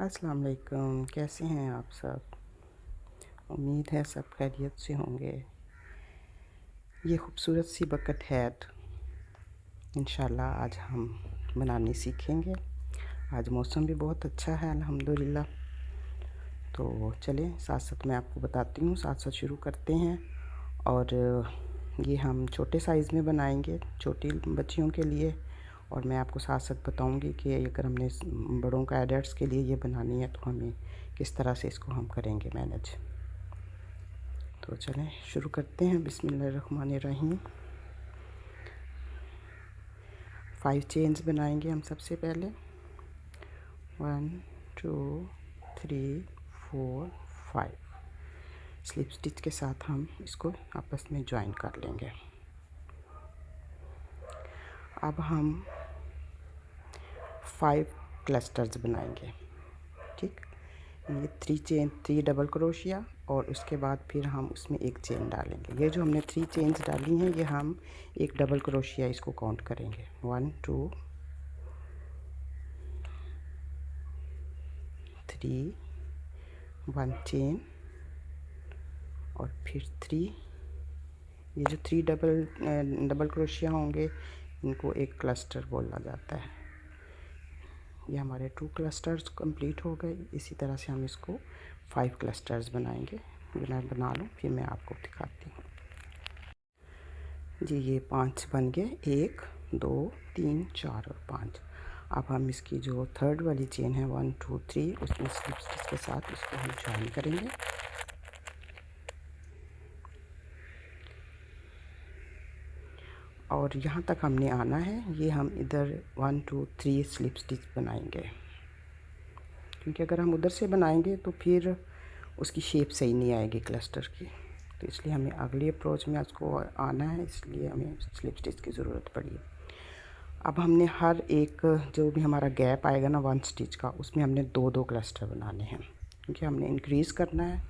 अस्सलाम वालेकुम, कैसे हैं आप सब। उम्मीद है सब खैरियत से होंगे। ये खूबसूरत सी बकेट हैट इंशाल्लाह आज हम बनानी सीखेंगे। आज मौसम भी बहुत अच्छा है अल्हम्दुलिल्लाह। तो चलें साथ साथ मैं आपको बताती हूँ, साथ साथ शुरू करते हैं। और ये हम छोटे साइज़ में बनाएंगे, छोटी बच्चियों के लिए। और मैं आपको साथ साथ बताऊंगी कि अगर हमने बड़ों का एडल्ट्स के लिए ये बनानी है तो हमें किस तरह से इसको हम करेंगे मैनेज। तो चलें शुरू करते हैं। बिस्मिल्लाहिर्रहमानिर्रहीम। 5 चेन्स बनाएंगे हम सबसे पहले। 1 2 3 4 5 स्लिप स्टिच के साथ हम इसको आपस में ज्वाइन कर लेंगे। अब हम 5 क्लस्टर्स बनाएंगे। ठीक, ये 3 डबल क्रोशिया और उसके बाद फिर हम उसमें एक चेन डालेंगे। ये जो हमने 3 चेन्स डाली हैं ये हम एक डबल क्रोशिया इसको काउंट करेंगे। 1 2 3 1 चेन और फिर 3। ये जो 3 डबल क्रोशिया होंगे इनको एक क्लस्टर बोला जाता है। ये हमारे 2 क्लस्टर्स कंप्लीट हो गए। इसी तरह से हम इसको 5 क्लस्टर्स बनाएंगे। मैं बना लूँ फिर मैं आपको दिखाती हूँ। जी ये 5 बन गए, 1 2 3 4 और 5। अब हम इसकी जो थर्ड वाली चेन है 1 2 3 उसमें स्लिप स्टिच के साथ इसको हम ज्वाइन करेंगे। और यहाँ तक हमने आना है। ये हम इधर 1 2 3 स्लिप स्टिच बनाएंगे, क्योंकि अगर हम उधर से बनाएंगे तो फिर उसकी शेप सही नहीं आएगी क्लस्टर की। तो इसलिए हमें अगली अप्रोच में उसको आना है, इसलिए हमें स्लिप स्टिच की ज़रूरत पड़ी है। अब हमने हर एक जो भी हमारा गैप आएगा ना 1 स्टिच का, उसमें हमने 2 क्लस्टर बनाने हैं, क्योंकि हमने इंक्रीज़ करना है।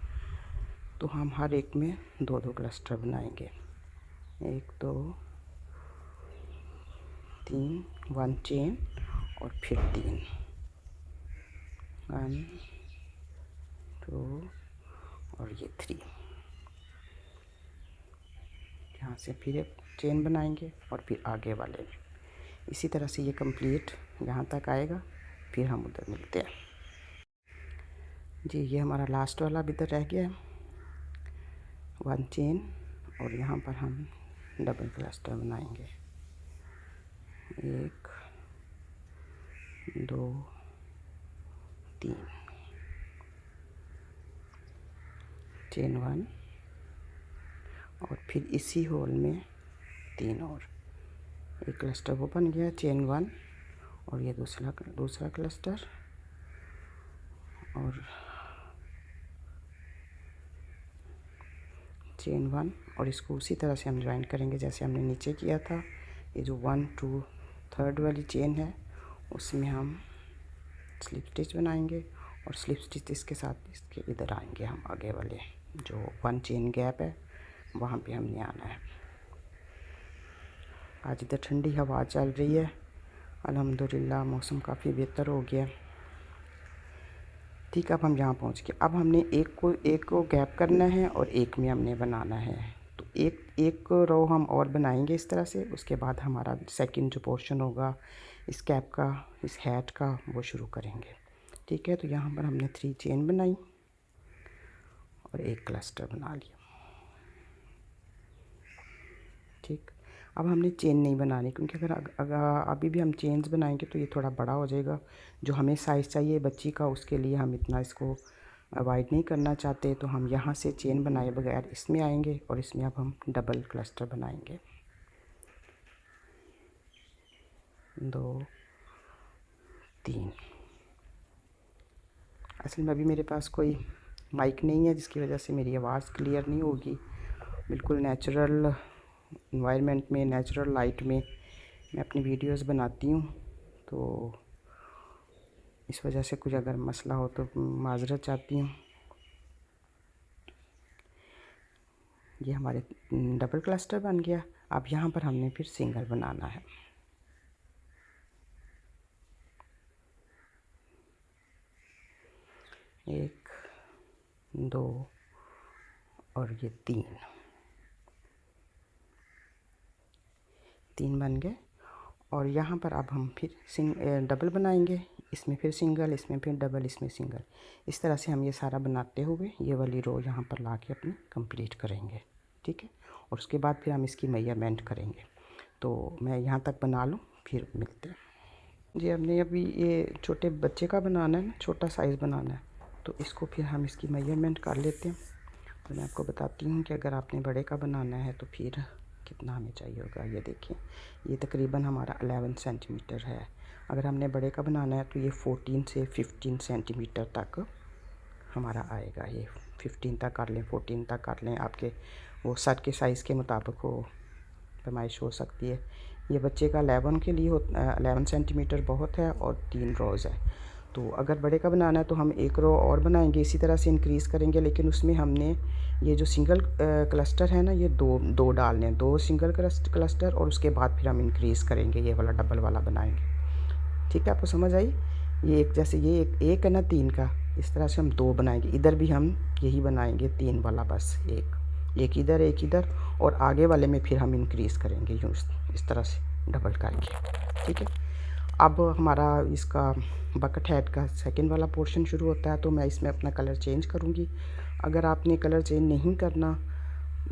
तो हम हर एक में 2 क्लस्टर बनाएंगे। 1 2 3 1 चेन और फिर 3 1 2 और ये 3। यहाँ से फिर एक चेन बनाएंगे और फिर आगे वाले में इसी तरह से ये कंप्लीट यहाँ तक आएगा। फिर हम उधर मिलते हैं। जी ये हमारा लास्ट वाला भी इधर रह गया है। 1 चेन और यहाँ पर हम डबल क्लस्टर बनाएंगे। 1 2 3 चेन 1 और फिर इसी होल में 3 और एक क्लस्टर वो बन गया चेन 1 और ये दूसरा क्लस्टर और चेन 1 और इसको उसी तरह से हम ज्वाइन करेंगे जैसे हमने नीचे किया था। ये जो 1 2 थर्ड वाली चेन है उसमें हम स्लिप स्टिच बनाएंगे और स्लिप स्टिच इसके साथ इसके इधर आएंगे। हम आगे वाले जो 1 चेन गैप है वहाँ पे हमने आना है। आज इधर ठंडी हवा चल रही है अल्हम्दुलिल्लाह, मौसम काफ़ी बेहतर हो गया। ठीक, अब हम यहाँ पहुँच गए। अब हमने एक को गैप करना है और एक में हमने बनाना है। तो एक रो हम और बनाएंगे इस तरह से। उसके बाद हमारा सेकंड जो पोर्शन होगा इस कैप का, इस हैट का, वो शुरू करेंगे। ठीक है, तो यहाँ पर हमने 3 चेन बनाई और एक क्लस्टर बना लिया। ठीक, अब हमने चेन नहीं बनानी, क्योंकि अगर अभी भी हम चेन्स बनाएंगे तो ये थोड़ा बड़ा हो जाएगा। जो हमें साइज़ चाहिए बच्ची का उसके लिए हम इतना इसको अवॉइड नहीं करना चाहते। तो हम यहाँ से चेन बनाए बगैर इसमें आएंगे और इसमें अब हम डबल क्लस्टर बनाएंगे। 2 3। असल में अभी मेरे पास कोई माइक नहीं है जिसकी वजह से मेरी आवाज़ क्लियर नहीं होगी। बिल्कुल नेचुरल इन्वायरमेंट में, नेचुरल लाइट में मैं अपनी वीडियोस बनाती हूँ, तो इस वजह से कुछ अगर मसला हो तो माज़रत चाहती हूँ। ये हमारे डबल क्लस्टर बन गया। अब यहाँ पर हमने फिर सिंगल बनाना है। 1 2 और ये 3 बन गए। और यहाँ पर अब हम फिर डबल बनाएंगे, इसमें फिर सिंगल, इसमें फिर डबल, इसमें सिंगल। इस तरह से हम ये सारा बनाते हुए ये वाली रो यहाँ पर ला के अपनी कंप्लीट करेंगे, ठीक है। और उसके बाद फिर हम इसकी मेजरमेंट करेंगे। तो मैं यहाँ तक बना लूँ, फिर मिलते हैं जी। हमने अभी ये छोटे बच्चे का बनाना है ना, छोटा साइज़ बनाना है, तो इसको फिर हम इसकी मेजरमेंट कर लेते हैं। तो मैं आपको बताती हूँ कि अगर आपने बड़े का बनाना है तो फिर कितना हमें चाहिए होगा। ये देखिए, ये तकरीबन हमारा 11 सेंटीमीटर है। अगर हमने बड़े का बनाना है तो ये 14 से 15 सेंटीमीटर तक हमारा आएगा। ये 15 तक कर लें, 14 तक कर लें, आपके वो सर के साइज़ के मुताबिक हो पैमाइश हो सकती है। ये बच्चे का 11 के लिए 11 सेंटीमीटर बहुत है और 3 रोज़ है। तो अगर बड़े का बनाना है तो हम 1 रो और बनाएंगे, इसी तरह से इंक्रीज़ करेंगे। लेकिन उसमें हमने ये जो सिंगल क्लस्टर है ना, ये दो डालने हैं, 2 सिंगल क्लस्टर, और उसके बाद फिर हम इंक्रीज़ करेंगे, ये वाला डबल वाला बनाएंगे। ठीक है, आपको समझ आई? ये एक जैसे ये एक है ना 3 का, इस तरह से हम 2 बनाएंगे। इधर भी हम यही बनाएंगे 3 वाला, बस एक इधर एक इधर, और आगे वाले में फिर हम इंक्रीज़ करेंगे यूँ इस तरह से डबल करके, ठीक है। अब हमारा इसका बकेट हेड का सेकंड वाला पोर्शन शुरू होता है, तो मैं इसमें अपना कलर चेंज करूँगी। अगर आपने कलर चेंज नहीं करना,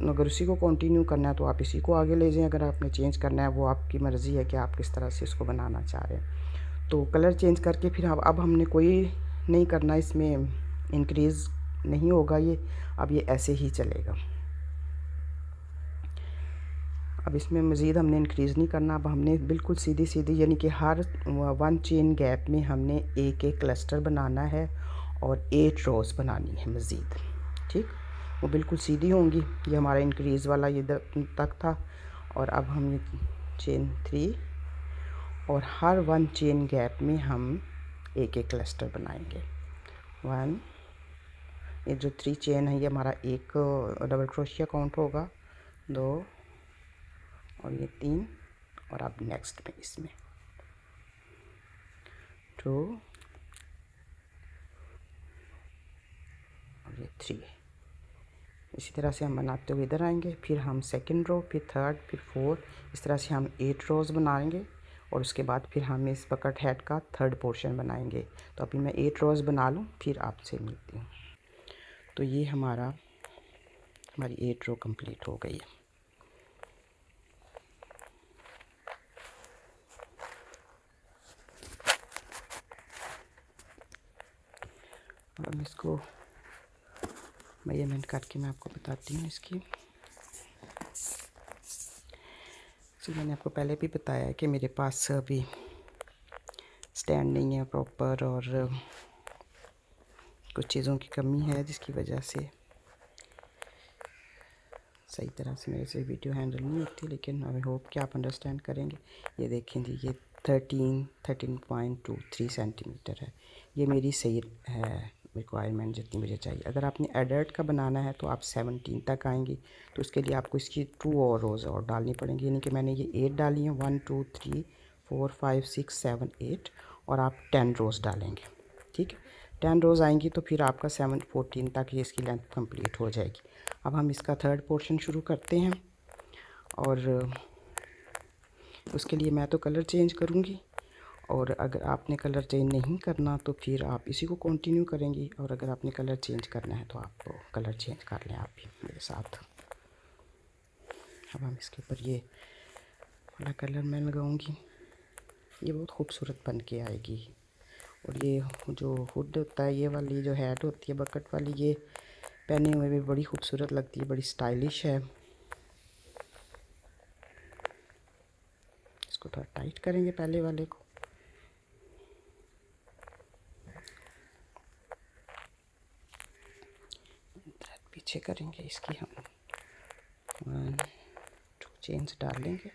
अगर उसी को कंटिन्यू करना है तो आप इसी को आगे ले जाएं। अगर आपने चेंज करना है, वो आपकी मर्ज़ी है कि आप किस तरह से इसको बनाना चाह रहे हैं। तो कलर चेंज करके फिर अब हमने कोई नहीं करना, इसमें इंक्रीज़ नहीं होगा ये, अब ये ऐसे ही चलेगा। अब इसमें मज़ीद हमने इंक्रीज़ नहीं करना। अब हमने बिल्कुल सीधी सीधी, यानी कि हर 1 चेन गैप में हमने एक क्लस्टर बनाना है और 8 रोज़ बनानी है मज़ीद, ठीक। वो बिल्कुल सीधी होंगी। ये हमारा इंक्रीज़ वाला ये तक था। और अब हम ये चेन 3 और हर 1 चेन गैप में हम एक क्लस्टर बनाएंगे। 1, ये जो 3 चेन है ये हमारा एक डबल क्रोशिया काउंट होगा, 2 और ये 3, और अब नेक्स्ट में इसमें 2 और ये 3। इसी तरह से हम बनाते हुए इधर आएंगे, फिर हम सेकंड रो, फिर थर्ड, फिर फोर्थ, इस तरह से हम 8 रोज़ बनाएंगे। और उसके बाद फिर हम इस बकेट हेड का थर्ड पोर्शन बनाएंगे। तो अभी मैं 8 रोज़ बना लूँ, फिर आपसे मिलती हूँ। तो ये हमारी 8 रो कंप्लीट हो गई है। अब इसको मेजरमेंट करके मैं आपको बताती हूँ इसकी। तो मैंने आपको पहले भी बताया है कि मेरे पास अभी स्टैंड नहीं है प्रॉपर, और कुछ चीज़ों की कमी है जिसकी वजह से सही तरह से मेरे से वीडियो हैंडल नहीं होती। लेकिन आई होप कि आप अंडरस्टैंड करेंगे। ये देखें जी, ये 13.23 सेंटीमीटर है। ये मेरी सही है रिक्वायरमेंट जितनी मुझे चाहिए। अगर आपने एडल्ट का बनाना है तो आप 17 तक आएंगी, तो उसके लिए आपको इसकी 2 और रोज़ और डालनी पड़ेंगी। यानी कि मैंने ये 8 डाली हैं, 1 2 3 4 5 6 7 8, और आप 10 रोज़ डालेंगे, ठीक है। 10 रोज़ आएंगी तो फिर आपका 14 तक ये इसकी लेंथ कंप्लीट हो जाएगी। अब हम इसका थर्ड पोर्शन शुरू करते हैं, और उसके लिए मैं तो कलर चेंज करूँगी, और अगर आपने कलर चेंज नहीं करना तो फिर आप इसी को कंटिन्यू करेंगी। और अगर आपने कलर चेंज करना है तो आप कलर चेंज कर लें आप भी मेरे साथ। अब हम इसके ऊपर ये वाला कलर मैं लगाऊंगी, ये बहुत खूबसूरत बन के आएगी। और ये जो हुड होता है, ये वाली जो हैट होती है बकेट वाली, ये पहने हुए भी बड़ी खूबसूरत लगती है, बड़ी स्टाइलिश है। इसको थोड़ा टाइट करेंगे पहले वाले को। पीछे करेंगे इसकी हम 1 2 चेन्स डाल लेंगे,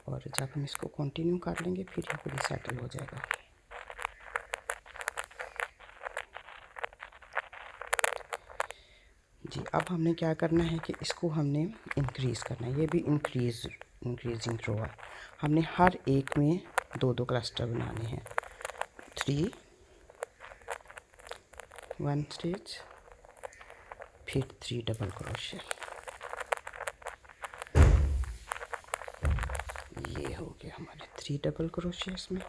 और जब हम इसको कंटिन्यू कर लेंगे फिर ये पूरी सेटल हो जाएगा। जी, अब हमने क्या करना है कि इसको हमने इंक्रीज़ करना है। ये भी इंक्रीजिंग रो है। हमने हर एक में 2 2 क्लस्टर बनाने हैं, 3 1 स्टिच, फिर 3 डबल क्रोशिया। ये हो गया हमारे 3 डबल क्रोशिया, इसमें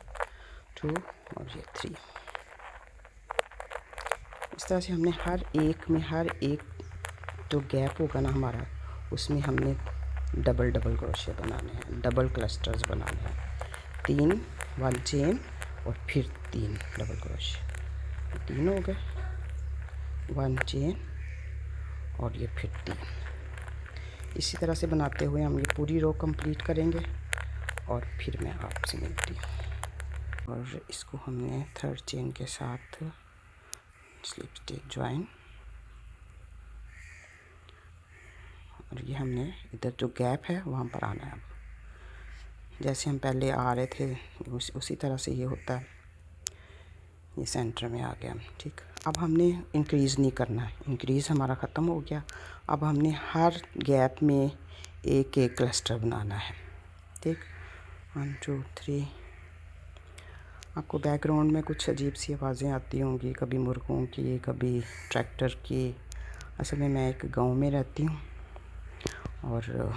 2 और ये 3। इस तरह से हमने हर एक जो गैप होगा ना हमारा, उसमें हमने डबल डबल क्रोशिया बनाने हैं, डबल क्लस्टर्स बनाने हैं। 3 1 चेन और फिर 3 डबल क्रोशिया, 3 हो गए, 1 चेन और ये फिर 3। इसी तरह से बनाते हुए हम ये पूरी रो कंप्लीट करेंगे और फिर मैं आपसे मिलती हूँ। और इसको हमने 3rd चेन के साथ स्लिप स्टिच ज्वाइन, और ये हमने इधर जो गैप है वहाँ पर आना है। अब जैसे हम पहले आ रहे थे उसी तरह से ये होता है। ये सेंटर में आ गया, ठीक। अब हमने इंक्रीज़ नहीं करना है, इंक्रीज़ हमारा ख़त्म हो गया। अब हमने हर गैप में एक एक क्लस्टर बनाना है, ठीक। 1 2 3। आपको बैकग्राउंड में कुछ अजीब सी आवाज़ें आती होंगी, कभी मुर्गों की, कभी ट्रैक्टर की। असल में मैं एक गांव में रहती हूँ और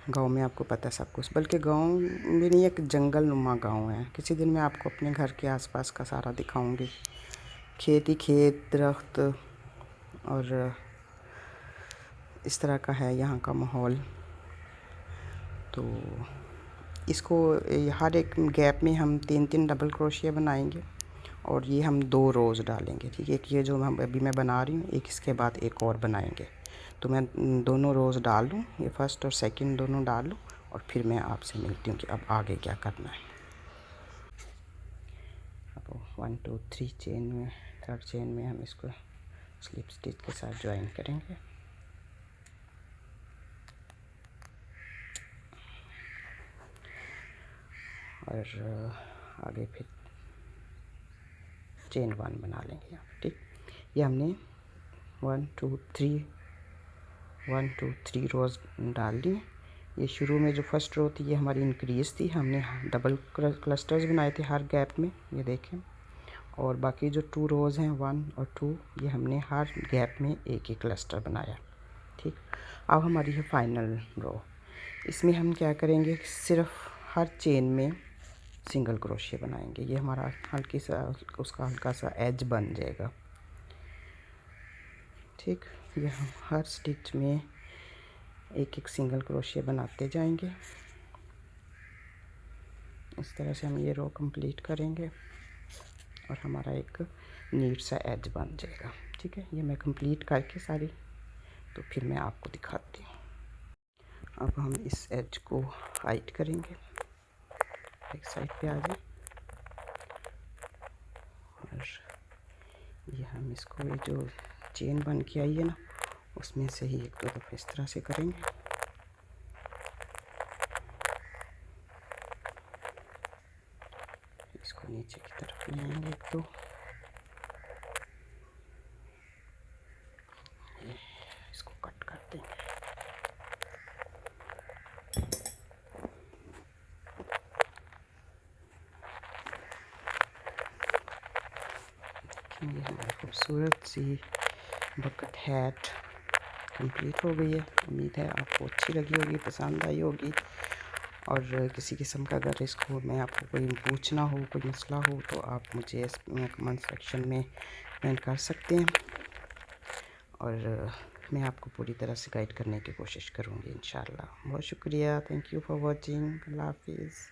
गांव में आपको पता है सब कुछ, बल्कि गांव में नहीं, एक जंगल नुमा गांव है। किसी दिन मैं आपको अपने घर के आसपास का सारा दिखाऊंगी। खेत ही खेत, दरख्त, और इस तरह का है यहाँ का माहौल। तो इसको हर एक गैप में हम 3 डबल क्रोशिया बनाएंगे और ये हम 2 रोज़ डालेंगे, ठीक है। एक ये जो अभी मैं बना रही हूँ, एक इसके बाद एक और बनाएंगे। तो मैं दोनों रोज़ डाल लूँ, ये फर्स्ट और सेकंड दोनों डाल लूँ, और फिर मैं आपसे मिलती हूँ कि अब आगे क्या करना है। अब 1 2 3 चेन में, 3rd चेन में हम इसको स्लिप स्टिच के साथ ज्वाइन करेंगे। और आगे फिर चेन 1 बना लेंगे यहाँ, ठीक। ये हमने 1 2 3 रोज़ डाल दी। ये शुरू में जो फर्स्ट रो थी ये हमारी इंक्रीज़ थी, हमने डबल क्लस्टर्स बनाए थे हर गैप में, ये देखें। और बाकी जो 2 रोज़ हैं 1 और 2, ये हमने हर गैप में एक एक क्लस्टर बनाया, ठीक। अब हमारी है फाइनल रो। इसमें हम क्या करेंगे, सिर्फ हर चेन में सिंगल क्रोशिया बनाएंगे। ये हमारा हल्की सा उसका हल्का सा एज बन जाएगा, ठीक। ये हम हर स्टिच में एक एक सिंगल क्रोशिया बनाते जाएंगे। इस तरह से हम ये रो कंप्लीट करेंगे और हमारा एक नीट सा एज बन जाएगा, ठीक है। ये मैं कंप्लीट करके सारी, तो फिर मैं आपको दिखाती हूँ। अब हम इस एज को हाइट करेंगे, एक साइड पे आ जाए, और ये हम इसको, ये जो चेन बन के आई है ना, उसमें से ही 1 2 दफ़ा इस तरह से करेंगे। इसको नीचे की तरफ ले आएंगे 1 2, इसको कट कर देंगे। ये हमारी खूबसूरत सी बकेट हैट कंप्लीट हो गई है। उम्मीद है आपको अच्छी लगी होगी, पसंद आई होगी। और किसी किस्म का अगर इसको मैं आपको कोई पूछना हो, कोई मसला हो, तो आप मुझे इसमें कमेंट सेक्शन में कमेंट कर सकते हैं, और मैं आपको पूरी तरह से गाइड करने की कोशिश करूँगी इंशाल्लाह। बहुत शुक्रिया, थैंक यू फॉर वॉचिंग, अल्लाह हाफिज़।